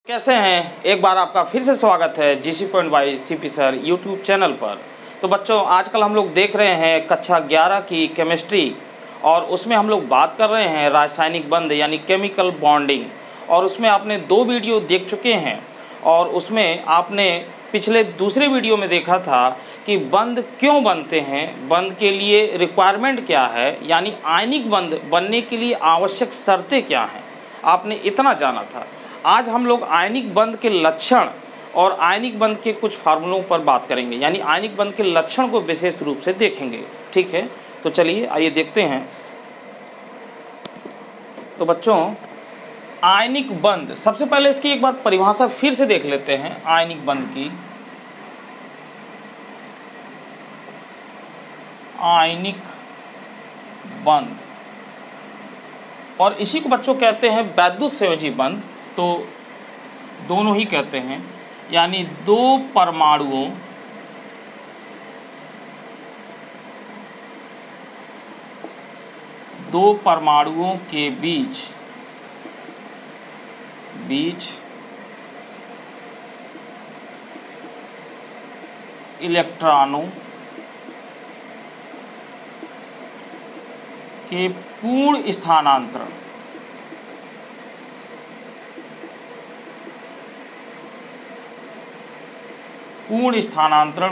कैसे हैं? एक बार आपका फिर से स्वागत है GC point by CP sir YouTube channel पर। तो बच्चों, आजकल हम लोग देख रहे हैं कक्षा 11 की केमिस्ट्री, और उसमें हम लोग बात कर रहे हैं रासायनिक बंध यानी केमिकल बॉन्डिंग। और उसमें आपने 2 वीडियो देख चुके हैं, और उसमें आपने पिछले दूसरे वीडियो में देखा था कि बंध क्यों बनते हैं, बंध के लिए रिक्वायरमेंट क्या है, यानी आयनिक बंध बनने के लिए आवश्यक शर्तें क्या हैं, आपने इतना जाना था। आज हम लोग आयनिक बंध के लक्षण और आयनिक बंध के कुछ फार्मूलों पर बात करेंगे, यानी आयनिक बंध के लक्षण को विशेष रूप से देखेंगे। ठीक है, तो चलिए आइए देखते हैं। तो बच्चों, आयनिक बंध, सबसे पहले इसकी एक बार परिभाषा फिर से देख लेते हैं आयनिक बंध की। आयनिक बंध, और इसी को बच्चों कहते हैं वैद्युत संयोजी बंध। तो दोनों ही कहते हैं, यानी दो परमाणुओं के बीच इलेक्ट्रॉनों के पूर्ण स्थानांतरण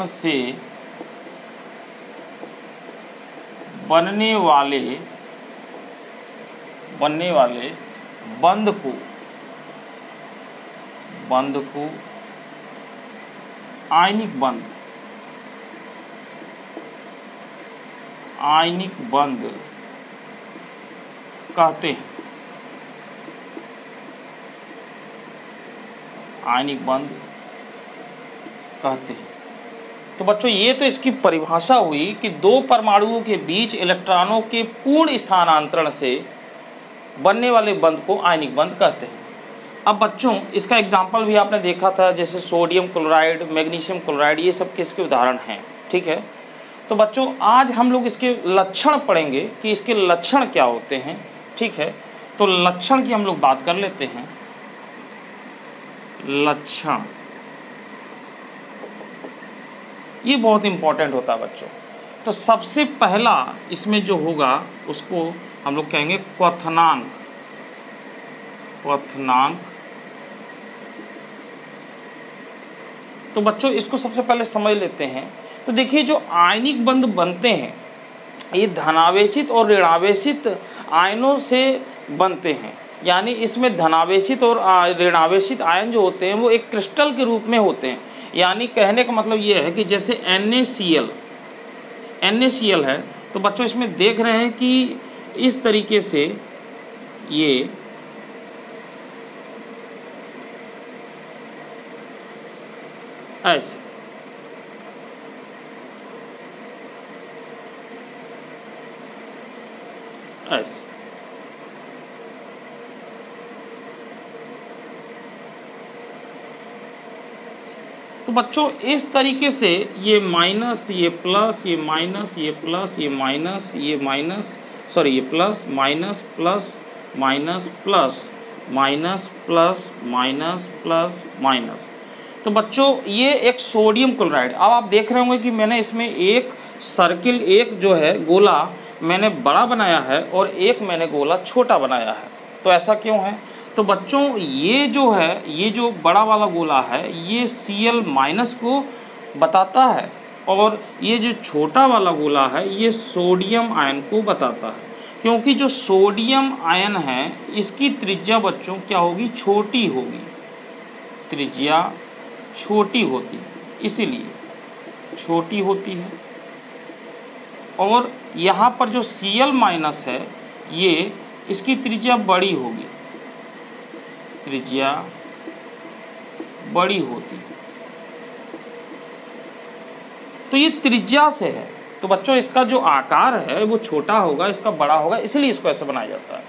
से बनने वाले बंध को आयनिक बंध कहते हैं। आयनिक बंध कहते हैं। तो बच्चों, ये तो इसकी परिभाषा हुई कि दो परमाणुओं के बीच इलेक्ट्रॉनों के पूर्ण स्थानांतरण से बनने वाले बंध को आयनिक बंध कहते हैं। अब बच्चों, इसका एग्जाम्पल भी आपने देखा था, जैसे सोडियम क्लोराइड, मैग्नीशियम क्लोराइड, ये सब किसके उदाहरण हैं। ठीक है, तो बच्चों आज हम लोग इसके लक्षण पढ़ेंगे कि इसके लक्षण क्या होते हैं। ठीक है, तो लक्षण की हम लोग बात कर लेते हैं। लक्षण ये बहुत इंपॉर्टेंट होता है बच्चों। तो सबसे पहला इसमें जो होगा उसको हम लोग कहेंगे क्वथनांक। तो बच्चों, इसको सबसे पहले समझ लेते हैं। तो देखिए, जो आयनिक बंध बनते हैं ये धनावेशित और ऋणावेशित आयनों से बनते हैं। यानी इसमें धनावेशित और ऋणावेशित आयन जो होते हैं वो एक क्रिस्टल के रूप में होते हैं। यानी कहने का मतलब ये है कि जैसे NaCl है, तो बच्चों इसमें देख रहे हैं कि इस तरीके से ये ऐसे तो बच्चों इस तरीके से ये माइनस, ये प्लस, ये माइनस, ये प्लस, ये माइनस, ये माइनस, सॉरी ये plus minus plus minus plus minus plus minus plus minus. तो बच्चों ये एक सोडियम क्लोराइड। अब आप देख रहे होंगे कि मैंने इसमें एक सर्किल, एक जो है गोला मैंने बड़ा बनाया है और एक मैंने गोला छोटा बनाया है। तो ऐसा क्यों है? तो बच्चों ये जो है, ये जो बड़ा वाला गोला है ये Cl माइनस को बताता है, और ये जो छोटा वाला गोला है ये सोडियम आयन को बताता है। क्योंकि जो सोडियम आयन है इसकी त्रिज्या बच्चों क्या होगी? छोटी होगी, त्रिज्या छोटी होती है, इसीलिए छोटी होती है। और यहाँ पर जो Cl माइनस है ये इसकी त्रिज्या बड़ी होगी, त्रिज्या बड़ी होती है। तो ये त्रिज्या से है। तो बच्चों इसका जो आकार है वो छोटा होगा, इसका बड़ा होगा, इसलिए इसको ऐसे बनाया जाता है।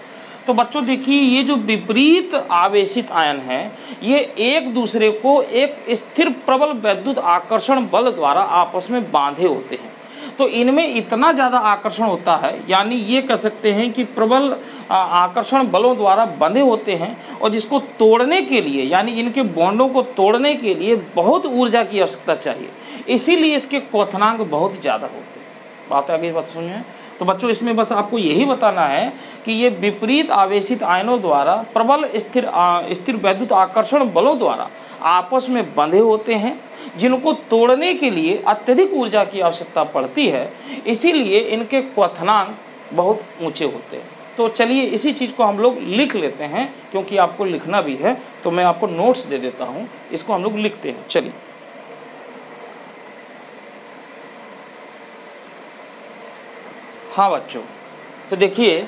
तो बच्चों देखिए, ये जो विपरीत आवेशित आयन है ये एक दूसरे को एक स्थिर प्रबल वैद्युत आकर्षण बल द्वारा आपस में बांधे होते हैं। तो इनमें इतना ज़्यादा आकर्षण होता है, यानी ये कह सकते हैं कि प्रबल आकर्षण बलों द्वारा बंधे होते हैं, और जिसको तोड़ने के लिए यानी इनके बॉन्डों को तोड़ने के लिए बहुत ऊर्जा की आवश्यकता चाहिए, इसीलिए इसके क्वथनांक बहुत ज़्यादा होते हैं। बात आगे बात समझ में। तो बच्चों इसमें बस आपको यही बताना है कि ये विपरीत आवेशित आयनों द्वारा प्रबल स्थिर वैद्युत आकर्षण बलों द्वारा आपस में बंधे होते हैं, जिनको तोड़ने के लिए अत्यधिक ऊर्जा की आवश्यकता पड़ती है, इसीलिए इनके क्वथनांक बहुत ऊंचे होते हैं। तो चलिए इसी चीज़ को हम लोग लिख लेते हैं, क्योंकि आपको लिखना भी है, तो मैं आपको नोट्स दे देता हूँ, इसको हम लोग लिखते हैं। चलिए हाँ बच्चों, तो देखिए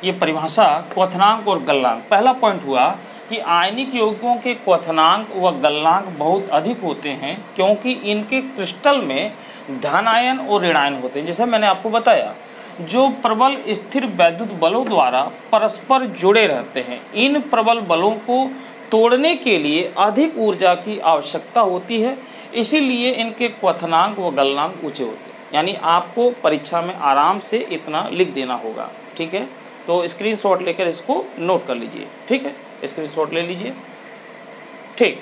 ये परिभाषा क्वथनांक और गलनांक। पहला पॉइंट हुआ कि आयनिक यौगिकों के क्वथनांक व गलनांक बहुत अधिक होते हैं, क्योंकि इनके क्रिस्टल में धन आयन और ऋण आयन होते हैं। जैसे मैंने आपको बताया, जो प्रबल स्थिर वैद्युत बलों द्वारा परस्पर जुड़े रहते हैं, इन प्रबल बलों को तोड़ने के लिए अधिक ऊर्जा की आवश्यकता होती है, इसीलिए इनके क्वथनांक व गलनांक ऊंचे होते हैं। यानी आपको परीक्षा में आराम से इतना लिख देना होगा, ठीक है। तो स्क्रीनशॉट लेकर इसको नोट कर लीजिए, ठीक है, स्क्रीनशॉट ले लीजिए, ठीक।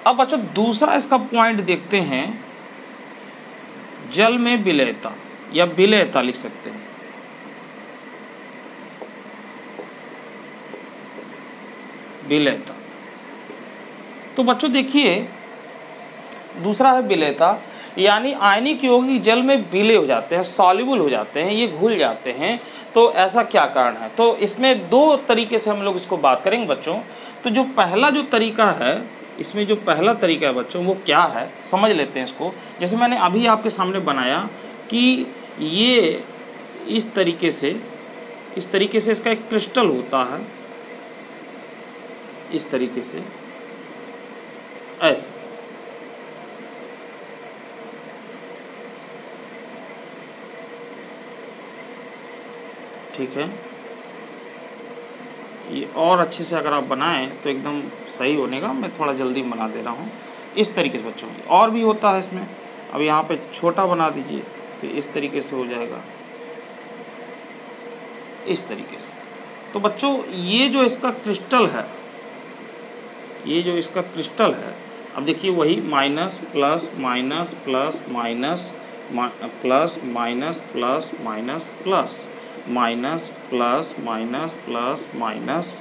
अब बच्चों दूसरा इसका पॉइंट देखते हैं, जल में विलयता या विलयता लिख सकते हैं। विलयता, तो बच्चों देखिए दूसरा है विलयता, यानी आयनिक यौगिक जल में विलय हो जाते हैं, सॉल्युबल हो जाते हैं, ये घुल जाते हैं। तो ऐसा क्या कारण है? तो इसमें दो तरीके से हम लोग इसको बात करेंगे बच्चों। तो जो पहला जो तरीका है, इसमें जो पहला तरीका है बच्चों, वो क्या है समझ लेते हैं इसको। जैसे मैंने अभी आपके सामने बनाया कि ये इस तरीके से इसका एक क्रिस्टल होता है, इस तरीके से ऐसे, ठीक है। ये और अच्छे से अगर आप बनाएं तो एकदम सही होने का, मैं थोड़ा जल्दी बना दे रहा हूँ इस तरीके से बच्चों। और भी होता है इसमें, अब यहाँ पे छोटा बना दीजिए तो इस तरीके से हो जाएगा, इस तरीके से। तो बच्चों ये जो इसका क्रिस्टल है, ये जो इसका क्रिस्टल है, अब देखिए वही minus plus minus plus minus plus minus plus minus plus minus plus minus plus minus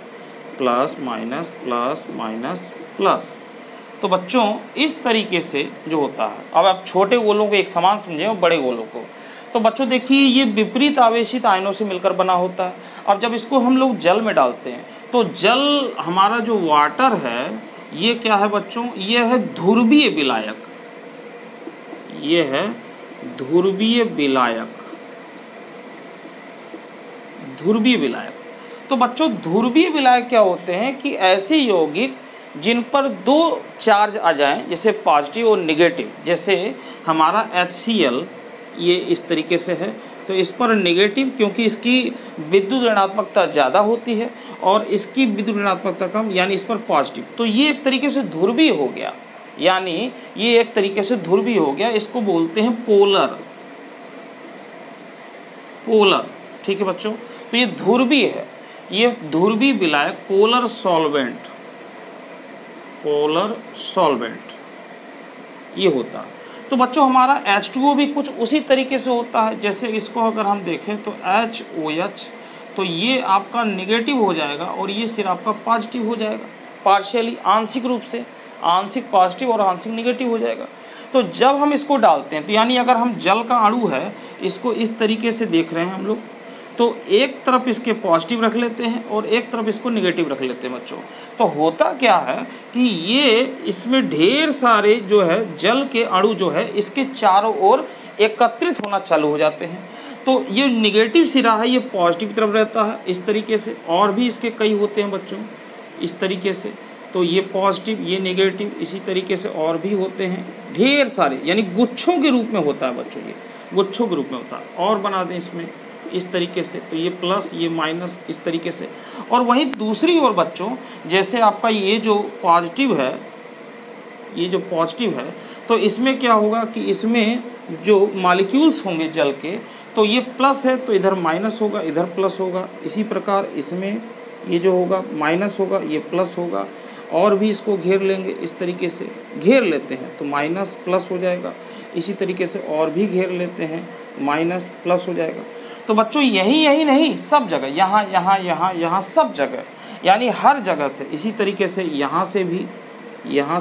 plus minus plus minus plus. तो बच्चों इस तरीके से जो होता है, अब आप छोटे गोलों को एक समान समझें और बड़े गोलों को। तो बच्चों देखिए ये विपरीत आवेशित आयनों से मिलकर बना होता है। अब जब इसको हम लोग जल में डालते हैं तो जल हमारा जो वाटर है, ये क्या है बच्चों, ये है ध्रुवीय विलायक, ये है ध्रुवीय विलायक, ध्रुवीय विलायक। तो बच्चों ध्रुवीय विलायक क्या होते हैं कि ऐसे यौगिक जिन पर दो चार्ज आ जाएं, जैसे पॉजिटिव और नेगेटिव। जैसे हमारा HCl ये इस तरीके से है, तो इस पर नेगेटिव, क्योंकि इसकी विद्युत ऋणात्मकता ज़्यादा होती है और इसकी विद्युत ऋणात्मकता कम, यानी इस पर पॉजिटिव। तो ये एक तरीके से ध्रुवीय हो गया, यानी ये एक तरीके से ध्रुवीय हो गया। इसको बोलते हैं पोलर, पोलर, ठीक है बच्चों। तो ये ध्रुवीय है, ये ध्रुवीय विलायक पोलर सॉल्वेंट, पोलर सॉल्वेंट ये होता है। तो बच्चों हमारा H2O भी कुछ उसी तरीके से होता है। जैसे इसको अगर हम देखें तो HOH, तो ये आपका नेगेटिव हो जाएगा और ये सिर्फ आपका पॉजिटिव हो जाएगा, पार्शियली, आंशिक रूप से, आंशिक पॉजिटिव और आंशिक नेगेटिव हो जाएगा। तो जब हम इसको डालते हैं, तो यानी अगर हम जल का अणु है, इसको इस तरीके से देख रहे हैं हम लोग, तो एक तरफ इसके पॉजिटिव रख लेते हैं और एक तरफ इसको नेगेटिव रख लेते हैं बच्चों। तो होता क्या है कि ये इसमें ढेर सारे जो है जल के अणु जो है इसके चारों ओर एकत्रित होना चालू हो जाते हैं। तो ये नेगेटिव सिरा है, ये पॉजिटिव तरफ रहता है इस तरीके से। और भी इसके कई होते हैं बच्चों इस तरीके से, तो ये पॉजिटिव, ये नेगेटिव, इसी तरीके से और भी होते हैं ढेर सारे, यानी गुच्छों के रूप में होता है बच्चों, ये गुच्छों के रूप में होता है। और बना दें इसमें इस तरीके से, तो ये प्लस, ये माइनस, इस तरीके से। और वहीं दूसरी ओर बच्चों, जैसे आपका ये जो पॉजिटिव है, ये जो पॉजिटिव है, तो इसमें क्या होगा कि इसमें जो मॉलिक्यूल्स होंगे जल के, तो ये प्लस है तो इधर माइनस होगा, इधर प्लस होगा। इसी प्रकार इसमें ये जो होगा माइनस होगा, ये प्लस होगा। और भी इसको घेर लेंगे, इस तरीके से घेर लेते हैं तो माइनस प्लस हो जाएगा। इसी तरीके से और भी घेर लेते हैं, माइनस प्लस हो जाएगा। तो बच्चों यही नहीं, सब जगह, यहाँ यहाँ यहाँ यहाँ सब जगह, यानी हर जगह से। इसी तरीके से यहाँ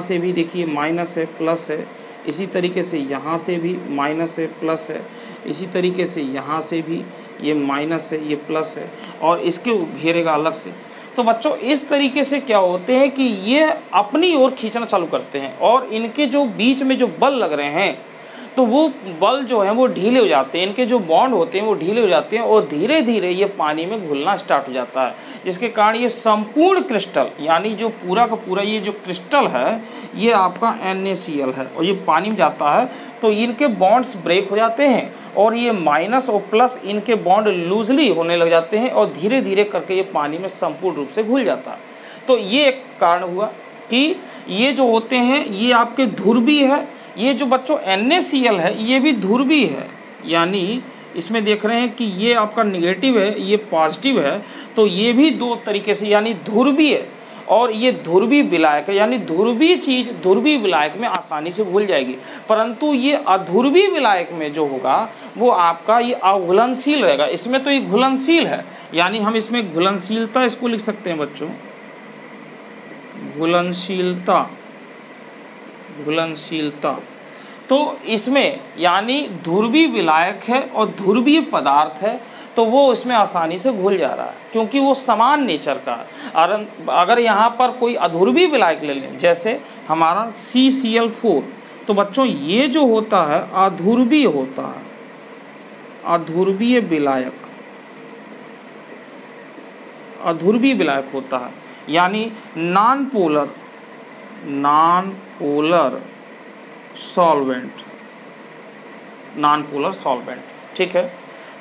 से भी देखिए माइनस है प्लस है। इसी तरीके से यहाँ से भी माइनस है प्लस है। इसी तरीके से यहाँ से भी ये माइनस है, ये प्लस है, और इसके घेरेगा अलग से। तो बच्चों इस तरीके से क्या होते हैं कि ये अपनी ओर खींचना चालू करते हैं, और इनके जो बीच में जो बल लग रहे हैं तो वो बल जो है वो ढीले हो जाते हैं, इनके जो बॉन्ड होते हैं वो ढीले हो जाते हैं, और धीरे धीरे ये पानी में घुलना स्टार्ट हो जाता है, जिसके कारण ये संपूर्ण क्रिस्टल, यानी जो पूरा का पूरा ये जो क्रिस्टल है ये आपका NaCl है, और ये पानी में जाता है तो इनके बॉन्ड्स ब्रेक हो जाते हैं, और ये माइनस और प्लस इनके बॉन्ड लूजली होने लग जाते हैं, और धीरे धीरे करके ये पानी में संपूर्ण रूप से घुल जाता है। तो ये एक कारण हुआ कि ये जो होते हैं ये आपके ध्रुवीय है। ये जो बच्चों NaCl है ये भी ध्रुवीय है, यानी इसमें देख रहे हैं कि ये आपका निगेटिव है, ये पॉजिटिव है, तो ये भी दो तरीके से, यानी ध्रुवीय और ये ध्रुवीय विलायक है, यानी ध्रुवीय चीज़ ध्रुवीय विलायक में आसानी से घुल जाएगी। परंतु ये अध्रुवीय विलायक में जो होगा वो आपका ये अघुलनशील रहेगा। इसमें तो ये घुलनशील है, यानी हम इसमें घुलनशीलता इसको लिख सकते हैं बच्चों, घुलनशीलता। तो इसमें यानी ध्रुवीय विलायक है और ध्रुवीय पदार्थ है, तो वो उसमें आसानी से घुल जा रहा है क्योंकि वो समान नेचर का है। अगर यहाँ पर कोई अध्रुवीय विलायक ले लें, जैसे हमारा CCl4, तो बच्चों ये जो होता है अध्रुवीय होता है, अध्रुवीय विलायक होता है, यानी नॉन पोलर सॉल्वेंट, ठीक है।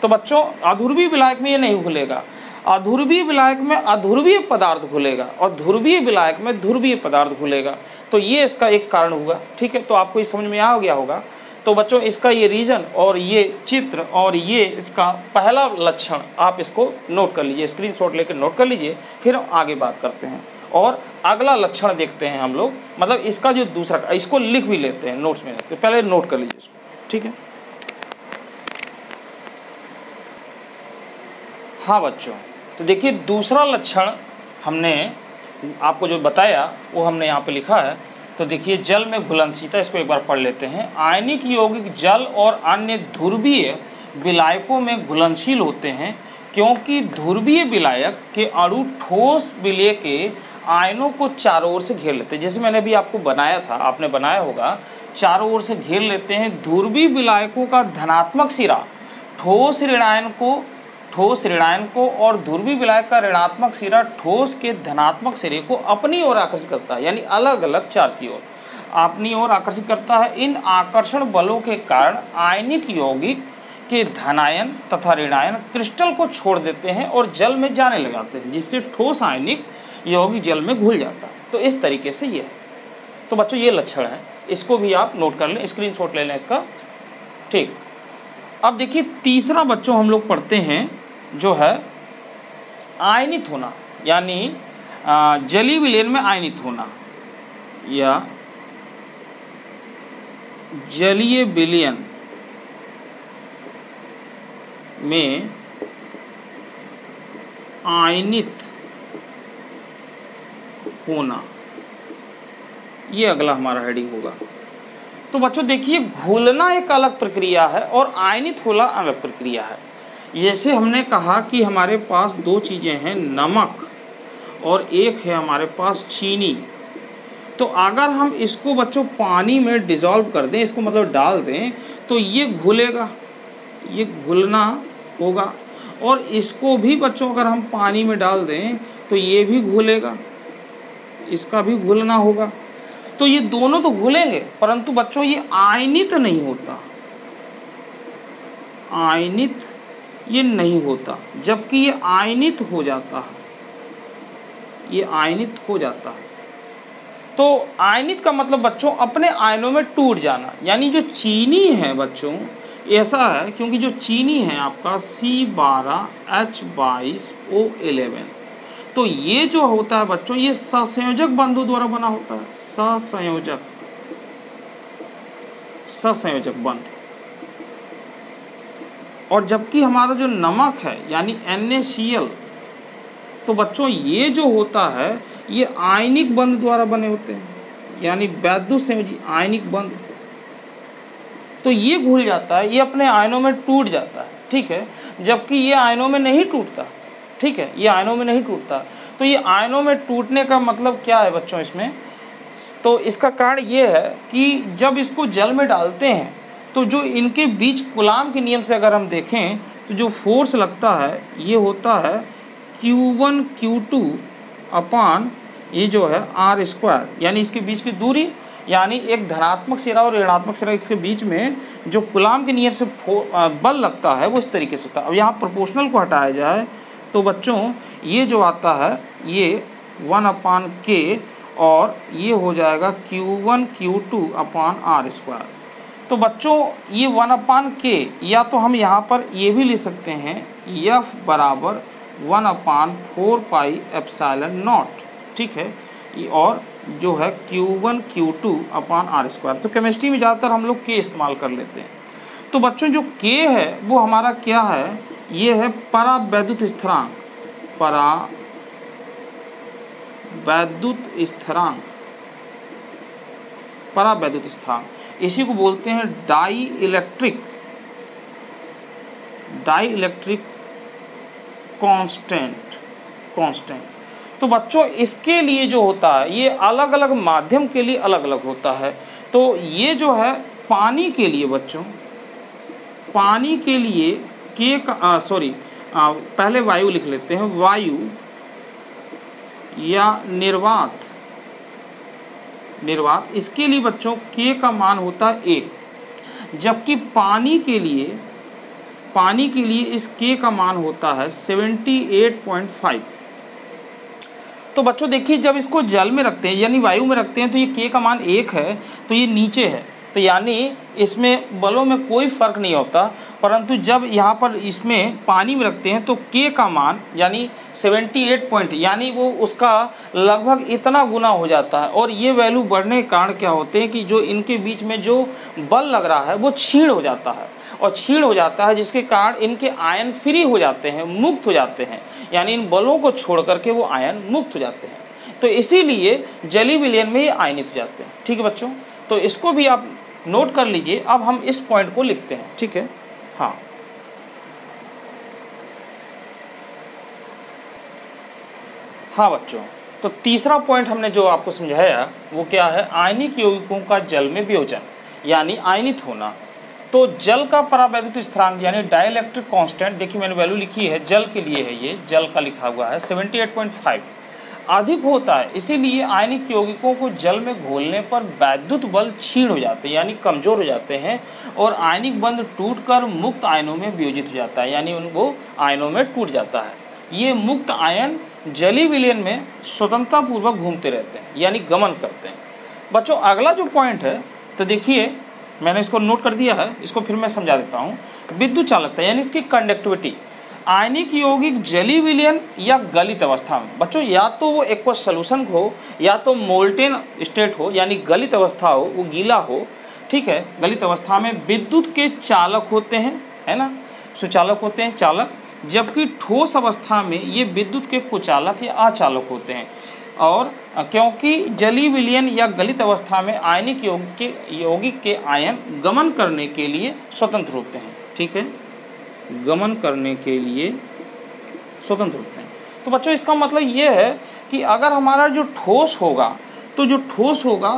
तो बच्चों अध्रुवीय विलायक में ये नहीं घुलेगा, अध्रुवीय विलायक में अध्रुवीय पदार्थ घुलेगा, और ध्रुवीय विलायक में ध्रुवीय पदार्थ घुलेगा। तो ये इसका एक कारण हुआ, ठीक है। तो आपको इस समझ में आ गया होगा। तो बच्चों इसका ये रीजन और ये चित्र और ये इसका पहला लक्षण आप इसको नोट कर लीजिए, स्क्रीनशॉट लेकर नोट कर लीजिए, फिर हम आगे बात करते हैं। और अगला लक्षण देखते हैं हम लोग, मतलब इसका जो दूसरा, इसको लिख भी लेते हैं नोट्स में, तो पहले नोट कर लीजिए इसको, ठीक है। हाँ बच्चों, तो देखिए दूसरा लक्षण हमने आपको जो बताया वो हमने यहाँ पे लिखा है। तो देखिए जल में घुलनशीलता, इसको एक बार पढ़ लेते हैं। आयनिक यौगिक जल और अन्य ध्रुवीय विलायकों में घुलनशील होते हैं क्योंकि ध्रुवीय विलायक के अणु ठोस विलय के आयनों को चारों ओर से घेर लेते हैं। जैसे मैंने अभी आपको बनाया था, आपने बनाया होगा, चारों ओर से घेर लेते हैं। ध्रुवीय विलायकों का धनात्मक सिरा ठोस ऋणायन को और ध्रुवीय विलायक का ऋणात्मक सिरा ठोस के धनात्मक सिरे को अपनी ओर आकर्षित करता है, यानी अलग अलग चार्ज की ओर अपनी ओर आकर्षित करता है। इन आकर्षण बलों के कारण आयनिक यौगिक के धनायन तथा ऋणायन क्रिस्टल को छोड़ देते हैं और जल में जाने लग जाते हैं, जिससे ठोस आयनिक यौगिक जल में घुल जाता है। तो इस तरीके से ये है। तो बच्चों ये लक्षण है, इसको भी आप नोट कर लें, स्क्रीनशॉट ले लें इसका, ठीक। अब देखिए तीसरा बच्चों हम लोग पढ़ते हैं जो है आयनित होना, यानी जलीय विलयन में आयनित होना या जलीय विलयन में आयनित होना, ये अगला हमारा हेडिंग होगा। तो बच्चों देखिए घुलना एक अलग प्रक्रिया है और आयनित होना अलग प्रक्रिया है। जैसे हमने कहा कि हमारे पास दो चीज़ें हैं, नमक और एक है हमारे पास चीनी। तो अगर हम इसको बच्चों पानी में डिज़ोल्व कर दें, इसको मतलब डाल दें, तो ये घुलेगा, ये घुलना होगा। और इसको भी बच्चों अगर हम पानी में डाल दें तो ये भी घुलेगा, इसका भी घुलना होगा। तो ये दोनों तो घुलेंगे, परंतु बच्चों ये आयनित नहीं होता, आयनित ये नहीं होता, जबकि ये आयनित हो जाता है, ये आयनित हो जाता है। तो आयनित का मतलब बच्चों अपने आयनों में टूट जाना, यानी जो चीनी है बच्चों ऐसा है, क्योंकि जो चीनी है आपका C12H22O11, तो ये जो होता है बच्चों ये ससंयोजक बंधों द्वारा बना होता है, ससंयोजक बंध। और जबकि हमारा जो नमक है यानी NaCl, तो बच्चों ये जो होता है ये आयनिक बंध द्वारा बने होते हैं, यानी वैद्युत संयोजी आयनिक बंध। तो ये घुल जाता है, ये अपने आयनों में टूट जाता है, ठीक है, जबकि ये आयनों में नहीं टूटता, ठीक है, ये आयनों में नहीं टूटता। तो ये आयनों में टूटने का मतलब क्या है बच्चों इसमें, तो इसका कारण ये है कि जब इसको जल में डालते हैं तो जो इनके बीच कूलाम के नियम से अगर हम देखें तो जो फोर्स लगता है ये होता है Q1 Q2 अपान ये जो है R², यानी इसके बीच की दूरी, यानी एक धनात्मक सिरा और ऋणात्मक सिरा इसके बीच में जो कूलाम के नियम से बल लगता है वो इस तरीके से होता है। अब यहाँ प्रोपोर्शनल को हटाया जाए तो बच्चों ये जो आता है ये 1/K और ये हो जाएगा Q1 Q2 अपान R²। तो बच्चों ये 1/K या तो हम यहाँ पर ये भी ले सकते हैं F बराबर 1/4πε0, ठीक है, और जो है Q1 Q2 अपान R²। तो केमिस्ट्री में ज़्यादातर हम लोग K इस्तेमाल कर लेते हैं। तो बच्चों जो K है वो हमारा क्या है, ये है परावैद्युत स्थिरांक, परावैद्युत स्थिरांक, इसी को बोलते हैं डाई इलेक्ट्रिक कांस्टेंट। तो बच्चों इसके लिए जो होता है ये अलग अलग माध्यम के लिए अलग अलग होता है। तो ये जो है पानी के लिए बच्चों, पानी के लिए पहले वायु लिख लेते हैं, वायु या निर्वात, इसके लिए बच्चों K का मान होता है 1, जबकि पानी के लिए इस K का मान होता है 78.5। तो बच्चों देखिए जब इसको जल में रखते हैं यानी वायु में रखते हैं तो ये K का मान 1 है, तो ये नीचे है, तो यानी इसमें बलों में कोई फर्क नहीं होता। परंतु जब यहाँ पर इसमें पानी में रखते हैं तो K का मान यानी 78 पॉइंट, यानी वो उसका लगभग इतना गुना हो जाता है। और ये वैल्यू बढ़ने के कारण क्या होते हैं कि जो इनके बीच में जो बल लग रहा है वो क्षीण हो जाता है, और क्षीण हो जाता है जिसके कारण इनके आयन फ्री हो जाते हैं, मुक्त हो जाते हैं, यानी इन बलों को छोड़ करके वो आयन मुक्त हो जाते हैं। तो इसीलिए जलीय विलयन में ये आयनित हो जाते हैं, ठीक है बच्चों। तो इसको भी आप नोट कर लीजिए। अब हम इस पॉइंट को लिखते हैं, ठीक है। हाँ बच्चों, तो तीसरा पॉइंट हमने जो आपको समझाया वो क्या है, आयनिक यौगिकों का जल में वियोजन यानी आयनित होना। तो जल का परावैद्युत स्थिरांक यानी डाइलेक्ट्रिक कांस्टेंट, देखिए मैंने वैल्यू लिखी है, जल के लिए है, ये जल का लिखा हुआ है 78.5 अधिक होता है। इसीलिए आयनिक यौगिकों को जल में घोलने पर वैद्युत बल क्षीण हो जाते हैं यानी कमजोर हो जाते हैं, और आयनिक बंध टूटकर मुक्त आयनों में वियोजित हो जाता है, यानी उनको आयनों में टूट जाता है। ये मुक्त आयन जलीय विलयन में स्वतंत्रता पूर्वक घूमते रहते हैं यानी गमन करते हैं। बच्चों अगला जो पॉइंट है, तो देखिए मैंने इसको नोट कर दिया है, इसको फिर मैं समझा देता हूँ। विद्युत चालकता यानी इसकी कंडक्टिविटी, आयनिक यौगिक जलीय विलयन या गलित अवस्था में, बच्चों या तो वो एक्वस सोल्यूशन हो या तो मोल्टेन स्टेट हो यानी गलित अवस्था हो, वो गीला हो, ठीक है। गलित अवस्था में विद्युत के चालक होते हैं, है ना, सुचालक होते हैं, चालक, जबकि ठोस अवस्था में ये विद्युत के कुचालक या अचालक होते हैं। और क्योंकि जलीय विलयन या गलित अवस्था में आयनिक यौगिक के आयन गमन करने के लिए स्वतंत्र होते हैं, ठीक है, गमन करने के लिए स्वतंत्र होते हैं। तो बच्चों इसका मतलब ये है कि अगर हमारा जो ठोस होगा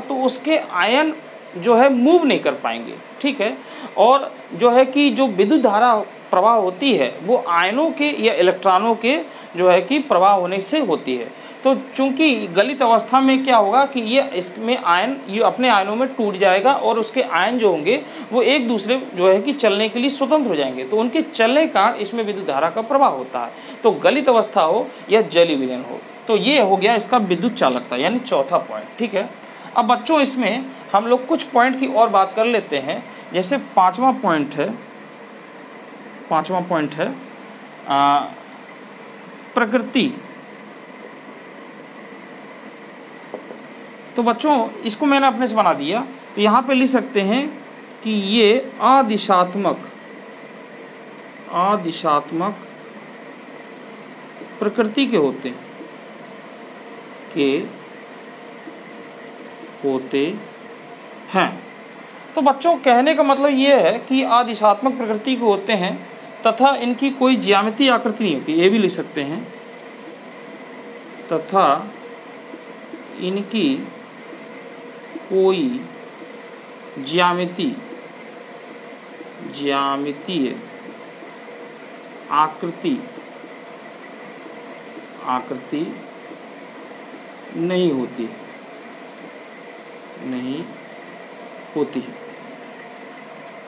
तो उसके आयन जो है मूव नहीं कर पाएंगे, ठीक है। और जो है कि जो विद्युत धारा प्रवाह होती है वो आयनों के या इलेक्ट्रॉनों के जो है कि प्रवाह होने से होती है। तो चूंकि गलित अवस्था में क्या होगा कि ये इसमें आयन ये अपने आयनों में टूट जाएगा और उसके आयन जो होंगे वो एक दूसरे जो है कि चलने के लिए स्वतंत्र हो जाएंगे, तो उनके चलने के कारण इसमें विद्युत धारा का प्रवाह होता है। तो गलित अवस्था हो या जलीय विलयन हो, तो ये हो गया इसका विद्युत चालकता यानी चौथा पॉइंट, ठीक है। अब बच्चों इसमें हम लोग कुछ पॉइंट की और बात कर लेते हैं। जैसे पाँचवा पॉइंट है प्रकृति। तो बच्चों इसको मैंने अपने से बना दिया, तो यहाँ पे लिख सकते हैं कि ये अदिशात्मक प्रकृति के होते हैं। तो बच्चों कहने का मतलब ये है कि अदिशात्मक प्रकृति के होते हैं तथा इनकी कोई ज्यामितीय आकृति नहीं होती, ये भी लिख सकते हैं, तथा इनकी कोई ज्यामितीय आकृति नहीं होती है।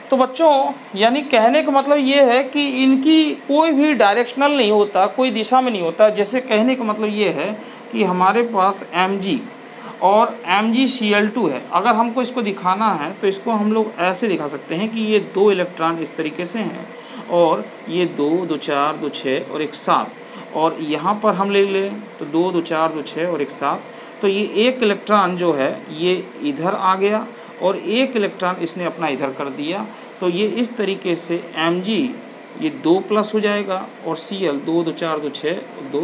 तो बच्चों यानी कहने का मतलब ये है कि इनकी कोई भी डायरेक्शनल नहीं होता, कोई दिशा में नहीं होता। जैसे कहने का मतलब ये है कि हमारे पास Mg और MgCl2 है। अगर हमको इसको दिखाना है तो इसको हम लोग ऐसे दिखा सकते हैं कि ये 2 इलेक्ट्रॉन इस तरीके से हैं और ये 2 2 4 2 6 और 1 7, और यहाँ पर हम ले लें तो 2 2 4 2 6 और 1 7। तो ये एक इलेक्ट्रॉन जो है ये इधर आ गया और एक इलेक्ट्रॉन इसने अपना इधर कर दिया। तो ये इस तरीके से Mg ये 2 प्लस हो जाएगा और Cl 2 2 4 2 6 2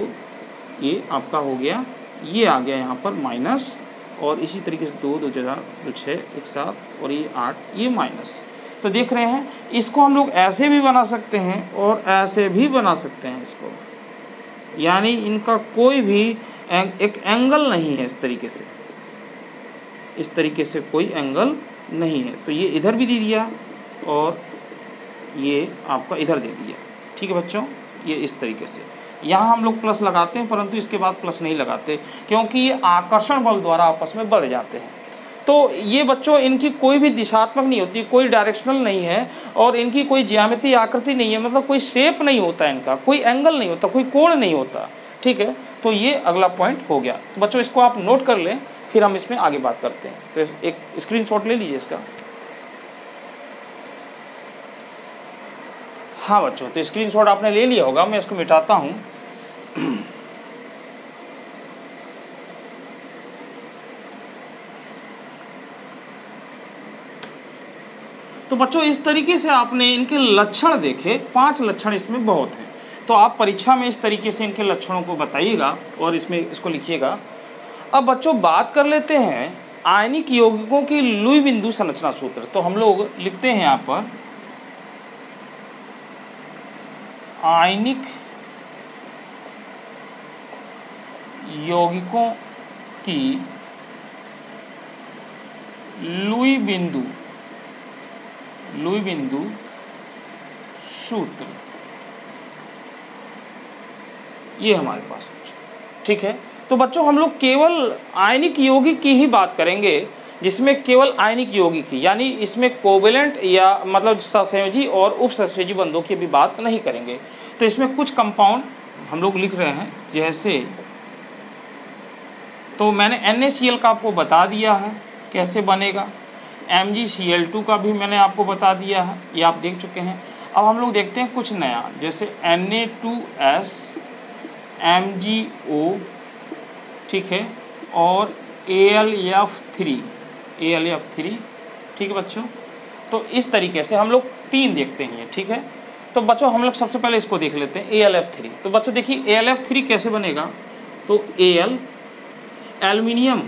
ये आपका हो गया, ये आ गया यहाँ पर माइनस, और इसी तरीके से 2 2 4 2 6 1 7 और ये 8 ये माइनस। तो देख रहे हैं इसको हम लोग ऐसे भी बना सकते हैं और ऐसे भी बना सकते हैं इसको, यानी इनका कोई भी एक एंगल नहीं है। इस तरीके से कोई एंगल नहीं है। तो ये इधर भी दे दिया और ये आपका इधर दे दिया। ठीक है बच्चों, ये इस तरीके से यहाँ हम लोग प्लस लगाते हैं, परंतु इसके बाद प्लस नहीं लगाते क्योंकि ये आकर्षण बल द्वारा आपस में बढ़ जाते हैं। तो ये बच्चों इनकी कोई भी दिशात्मक नहीं होती, कोई डायरेक्शनल नहीं है और इनकी कोई ज्यामितीय आकृति नहीं है, मतलब कोई शेप नहीं होता इनका, कोई एंगल नहीं होता, कोई कोण नहीं होता। ठीक है, तो ये अगला पॉइंट हो गया। तो बच्चों इसको आप नोट कर लें, फिर हम इसमें आगे बात करते हैं। तो एक स्क्रीनशॉट ले लीजिए इसका। हाँ बच्चों, तो स्क्रीनशॉट आपने ले लिया होगा, मैं इसको मिटाता हूँ। तो बच्चों इस तरीके से आपने इनके लक्षण देखे, 5 लक्षण इसमें बहुत हैं। तो आप परीक्षा में इस तरीके से इनके लक्षणों को बताइएगा और इसमें इसको लिखिएगा। अब बच्चों बात कर लेते हैं आयनिक यौगिकों की लुई बिंदु संरचना सूत्र। तो हम लोग लिखते हैं यहाँ पर आयनिक यौगिकों की लुई बिंदु सूत्र, ये हमारे पास। ठीक है, तो बच्चों हम लोग केवल आयनिक यौगिक की ही बात करेंगे, जिसमें केवल आयनिक यौगिक की, यानी इसमें कोवेलेंट या मतलब सहसंयोजी और उपसहसंयोजी बंधों की भी बात नहीं करेंगे। तो इसमें कुछ कंपाउंड हम लोग लिख रहे हैं, जैसे तो मैंने NaCl का आपको बता दिया है कैसे बनेगा, MgCl2 का भी मैंने आपको बता दिया है, ये आप देख चुके हैं। अब हम लोग देखते हैं कुछ नया, जैसे Na2S MgO, ठीक है, और AlF3। ठीक है बच्चों, तो इस तरीके से हम लोग 3 देखते हैं। ठीक है, तो बच्चों हम लोग सबसे पहले इसको देख लेते हैं AlF3। तो बच्चों देखिए AlF3 कैसे बनेगा। तो Al एल्युमिनियम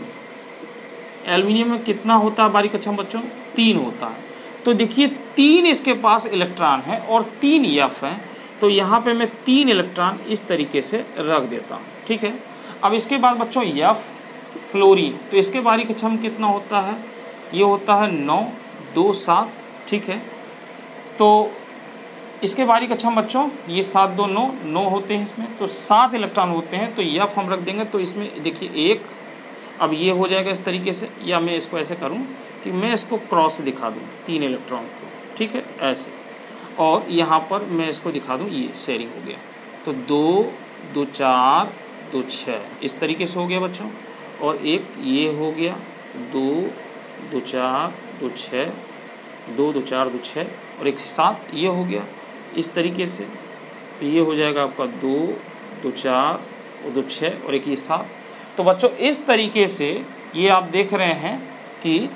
में कितना होता है बारीक अच्छा बच्चों, 3 होता है। तो देखिए 3 इसके पास इलेक्ट्रॉन है और 3 F है। तो यहाँ पे मैं 3 इलेक्ट्रॉन इस तरीके से रख देता हूँ। ठीक है, अब इसके बाद बच्चों F फ्लोरीन, तो इसके बारीक अच्छा में कितना होता है, ये होता है 9 2 7। ठीक है, तो इसके बारीक अच्छा बच्चों ये 7 2 9 होते हैं इसमें, तो 7 इलेक्ट्रॉन होते हैं। तो F हम रख देंगे, तो इसमें देखिए 1, अब ये हो जाएगा इस तरीके से, या मैं इसको ऐसे करूं कि मैं इसको क्रॉस से दिखा दूं 3 इलेक्ट्रॉन को। ठीक है, ऐसे, और यहाँ पर मैं इसको दिखा दूं, ये शेयरिंग हो गया। तो 2 2 4 2 6 इस तरीके से हो गया बच्चों, और एक ये हो गया 2 2 4 2 6, 2 2 4 2 6 और 1 7, ये हो गया इस तरीके से। तो ये हो जाएगा आपका 2 2 4 और 2 6 और 1 7। तो बच्चों इस तरीके से ये आप देख रहे हैं कि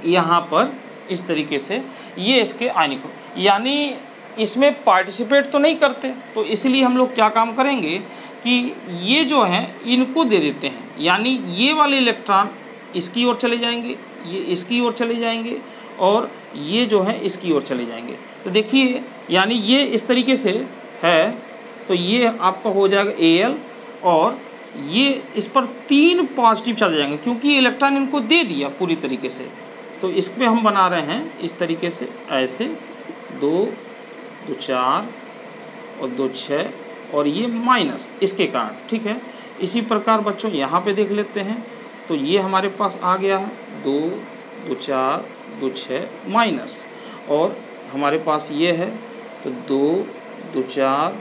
यहाँ पर इस तरीके से ये इसके आयनिक, यानी इसमें पार्टिसिपेट तो नहीं करते, तो इसलिए हम लोग क्या काम करेंगे कि ये जो हैं इनको दे देते हैं, यानी ये वाले इलेक्ट्रॉन इसकी ओर चले जाएंगे, ये इसकी ओर चले जाएंगे और ये जो है इसकी ओर चले जाएंगे। तो देखिए यानी ये इस तरीके से है, तो ये आपका हो जाएगा Al और ये इस पर 3 पॉजिटिव चले जाएंगे क्योंकि ये इलेक्ट्रॉन इनको दे दिया पूरी तरीके से। तो इस पर हम बना रहे हैं इस तरीके से, ऐसे 2 2 4 और 2 6 और ये माइनस इसके कारण, ठीक है। इसी प्रकार बच्चों यहाँ पे देख लेते हैं, तो ये हमारे पास आ गया है 2 2 4 2 6 माइनस, और हमारे पास ये है तो 2 2 4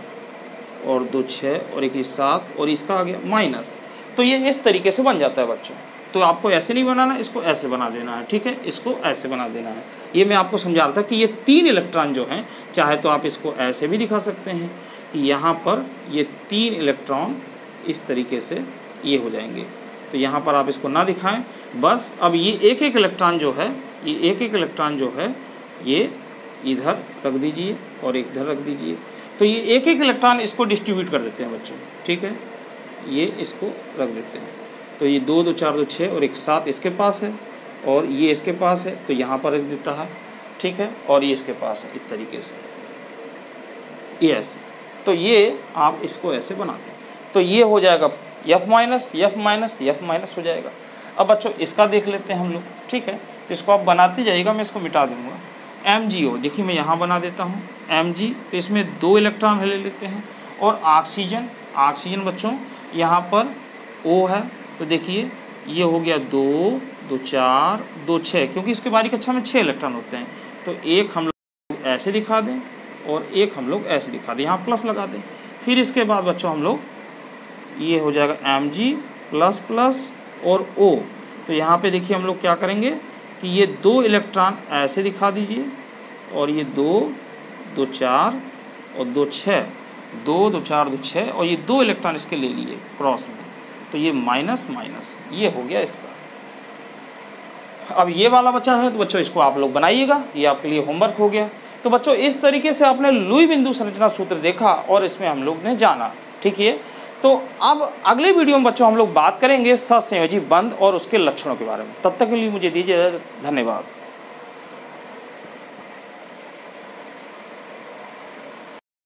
और 2 6 और 1 7 और इसका आ गया माइनस। तो ये इस तरीके से बन जाता है बच्चों। तो आपको ऐसे नहीं बनाना, इसको ऐसे बना देना है, ठीक है, इसको ऐसे बना देना है। ये मैं आपको समझा रहा था कि ये 3 इलेक्ट्रॉन जो हैं, चाहे तो आप इसको ऐसे भी दिखा सकते हैं कि यहाँ पर ये 3 इलेक्ट्रॉन इस तरीके से ये हो जाएंगे। तो यहाँ पर आप इसको ना दिखाएं, बस अब ये एक एक इलेक्ट्रॉन जो है, ये एक एक इलेक्ट्रॉन जो है ये इधर रख दीजिए और इधर रख दीजिए। तो ये एक एक इलेक्ट्रॉन इसको डिस्ट्रीब्यूट कर देते हैं बच्चों, ठीक है, ये इसको रख देते हैं। तो ये 2 2 4 2 6 और 1 7 इसके पास है और ये इसके पास है, तो यहाँ पर रख देता है, ठीक है, और ये इसके पास है इस तरीके से, ये ऐसे। तो ये आप इसको ऐसे बना दें, तो ये हो जाएगा F minus F minus F minus हो जाएगा। अब बच्चों इसका देख लेते हैं हम लोग, ठीक है, तो इसको आप बनाते जाइएगा, मैं इसको मिटा दूँगा। MgO देखिए मैं यहाँ बना देता हूँ Mg, तो इसमें 2 इलेक्ट्रॉन ले लेते हैं और ऑक्सीजन, ऑक्सीजन बच्चों यहाँ पर O है, तो देखिए ये हो गया 2 2 4 2 6, क्योंकि इसके बारी कक्षा में 6 इलेक्ट्रॉन होते हैं, तो एक हम लोग ऐसे दिखा दें और एक हम लोग ऐसे दिखा दें, यहाँ प्लस लगा दें। फिर इसके बाद बच्चों हम लोग ये हो जाएगा Mg प्लस प्लस और O। तो यहाँ पे देखिए हम लोग क्या करेंगे कि ये 2 इलेक्ट्रॉन ऐसे दिखा दीजिए और ये 2 2 4 और 2 6, 2 2 4 2 6 और ये 2 इलेक्ट्रॉन इसके ले लिए क्रॉस में, तो ये माइनस माइनस ये हो गया इसका। अब ये वाला बचा है, तो बच्चों इसको आप लोग बनाइएगा, ये आपके लिए होमवर्क हो गया। तो बच्चों इस तरीके से आपने लुई बिंदु संरचना सूत्र देखा और इसमें हम लोग ने जाना, ठीक है। तो अब अगले वीडियो में बच्चों हम लोग बात करेंगे सहसंयोजी बंध और उसके लक्षणों के बारे में। तब तक के लिए मुझे दीजिए धन्यवाद।